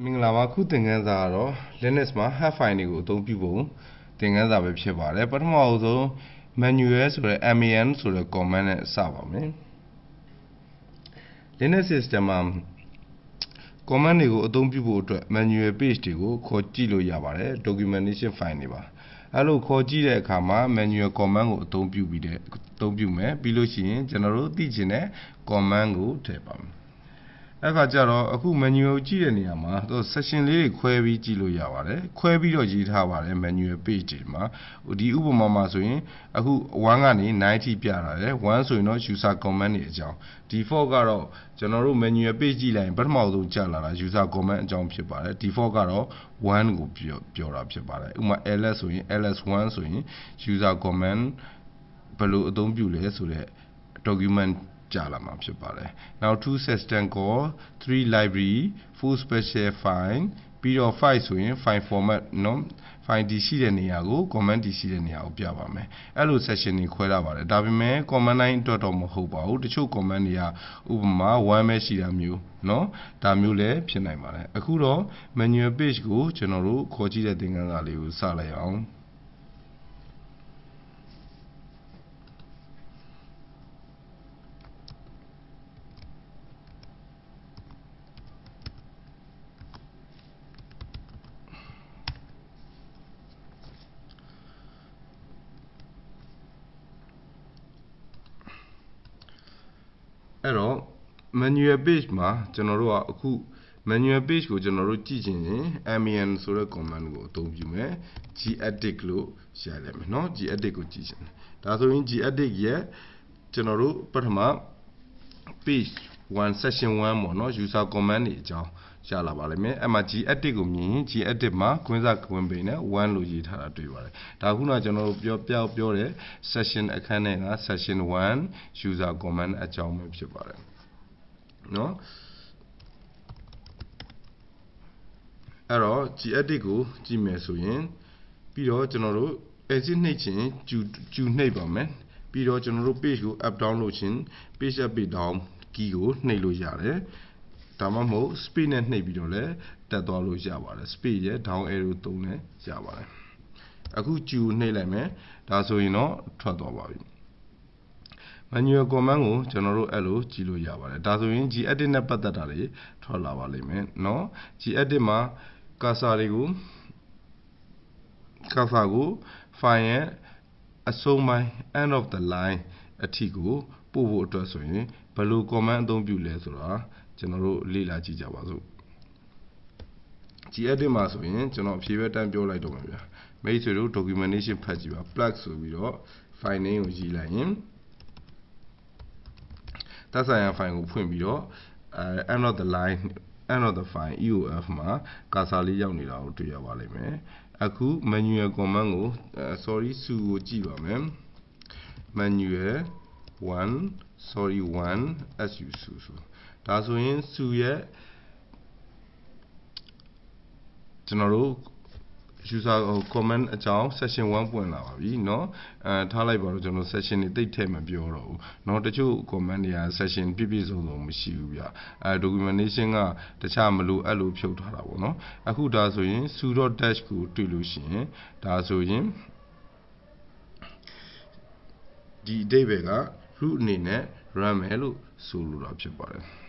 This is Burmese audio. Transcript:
မင်္ဂလာပါခုသင်ခန်းစာကတော့ Linux မှာ head file တွေကိုအသုံးပြုပုံသင်ခန်းစာပဲဖြစ်ပါတယ်ပထမအဆုံး manual ဆိုတဲ့ man ဆိုတဲ့ command နဲ့စပါမယ် Linux system မှာ command တွေကိုအသုံးပြုဖို့အတွက် manual page တွေကိုခေါ်ကြည့်လို့ရပါတယ် documentation file တွေပါအဲ့လိုခေါ်ကြည့်တဲ့အခါမှာ manual command ကိုအသုံးပြုမယ်ပြီးလို့ရှိရင်ကျွန်တော်တို့သိချင်တဲ့ command ကိုထည့်ပါမယ်အဲ့ခါကျတော့အခု manual ကိုကြည့်တဲ့နေရာမှာ section လေးတွေခွဲပြီးကြည့်လို့ရပါတယ်ခွဲပြီးတော့ရေးထားပါတယ် manual page တွေမှာဒီဥပမာမှာဆိုရင်အခု 1 ကနေ 9 ထိပြထားတယ်1ဆိုရင်တော့ user command တွေအကြောင်း default ကတော့ကျွန်တော်တို့ manual page ကြည့်လိုက်ရင်ပထမဆုံးကြာလာတာ user command အကြောင်းဖြစ်ပါတယ် default ကတော့ 1 ကိုပြောတာဖြစ်ပါတယ်ဥပမာ ls ဆိုရင် ls1 ဆိုရင် user command ဘယ်လိုအသုံးပြုလဲဆိုတဲ့ documentကြာလာမှာဖြစ်ပါတယ်နောက် 2 system call 3 library 4 special file ပြီးတော့ 5 ဆိုရင် file format နော် file တည်ရှိတဲ့နေရာကို command တည်ရှိတဲ့နေရာကိုပြပါမယ်အဲ့လို section တွေခွဲထားပါတယ်ဒါပေမဲ့ command line အတွက်တော့မဟုတ်ပါဘူးတချို့ command တွေကဥပမာ 1 ပဲရှိတာမျိုးနော်ဒါမျိုးလည်းဖြစ်နိုင်ပါတယ်အခုတော့ manual page ကိုကျွန်တော်တို့ခေါ်ကြည့်တဲ့သင်ခန်းစာလေးကိုစလိုက်အောင်အဲ့တော့ manual page မှာကျွန်တော်တို့ကအခု manual page ကိုကျွန်တော်တို့ကြည့်ချင်ရင် man ဆိုတဲ့ command ကိုအသုံးပြုမယ် gedit လို့ရှာလိုက်မယ်เนาะ gedit ကိုကြည့်ချင်တယ်ဒါဆိုရင် gedit ရဲ့ကျွန်တော်တို့ပထမ page 1 section 1ပေါ့เนาะ user command တွေအကြောင်းရှာလာပါလိမ့်မယ်အဲ့မှာ gedit ကိုမြင်ရင် gedit မှာကွင်းစကွင်းပိန်နဲ့1လို့ရေးထားတာတွေ့ပါတယ်ဒါခုနကကျွန်တော်တို့ပြောတဲ့ section အခန်းထဲက section 1 user command အကြောင်းပဲဖြစ်ပါတယ်နော်အဲ့တော့ gedit ကိုကြည့်မယ်ဆိုရင်ပြီးတော့ကျွန်တော်တို့ exit နှိပ်ချင်ကျူနှိပ်ပါမယ်ပြီးတော့ကျွန်တော်တို့ page ကို up down လုပ်ချင် page up page down key ကိုနှိပ်လို့ရတယ်ဒါမှမဟုတ် space နဲ့နှိပ်ပြီးတော့လည်းတက်သွားလို့ရပါတယ် space ရဲ့ down arrow သုံးနဲ့ရပါတယ်အခုကျူနှိပ်လိုက်မယ်ဒါဆိုရင်တော့ထွက်သွားပါပြီ manual command ကိုကျွန်တော်တို့အဲ့လိုကြည့်လို့ရပါတယ်ဒါဆိုရင် gedit နဲ့ပတ်သက်တာတွေထွက်လာပါလိမ့်မယ်เนาะ gedit မှာ cursor ကို file ရဲ့အဆုံးပိုင်း end of the line အထိကိုပို့ဖို့အတွက်ဆိုရင်ဘယ်လို command အသုံးပြုလဲဆိုတာကျွန်တော်တို့လေ့လာကြည့်ကြပါစို့ gedit မှာဆိုရင်ကျွန်တော်အဖြေပဲတန်းပြောလိုက်တော့မှာဗျာမိတ်ဆွေတို့ documentation ဖတ်ကြည့်ပါ plug ဆိုပြီးတော့ file name ကိုရေးလိုက်ရင်သက်ဆိုင်ရာ file ကိုဖွင့်ပြီးတော့end of the line end of the file eof မှာ cursor လေးရောက်နေတာကိုတွေ့ရပါလိမ့်မယ်အခု manual command ကိုsu ကိုကြည့်ပါမယ် manual 1 su ဒါဆိုရင် su ရဲ့ကျွန်တော်တို့ user command အကြောင်း section 1 ပွင့်လာပါပြီเนาะထားလိုက်ပါတော့ကျွန်တော် section တွေတိတ်ထဲမပြောတော့ဘူးเนาะတချို့ command တွေက section ပြည့်စုံမရှိဘူးဗျdocumentation ကတခြားမလို့အဲ့လိုဖြုတ်ထားတာပေါ့เนาะအခုဒါဆိုရင် su.dash ကိုတွေ့လို့ရှိရင်ဒါဆိုရင်ဒီအဓိပ္ပာယ်က root အနေနဲ့ run မယ်လို့ဆိုလိုတာဖြစ်ပါတယ်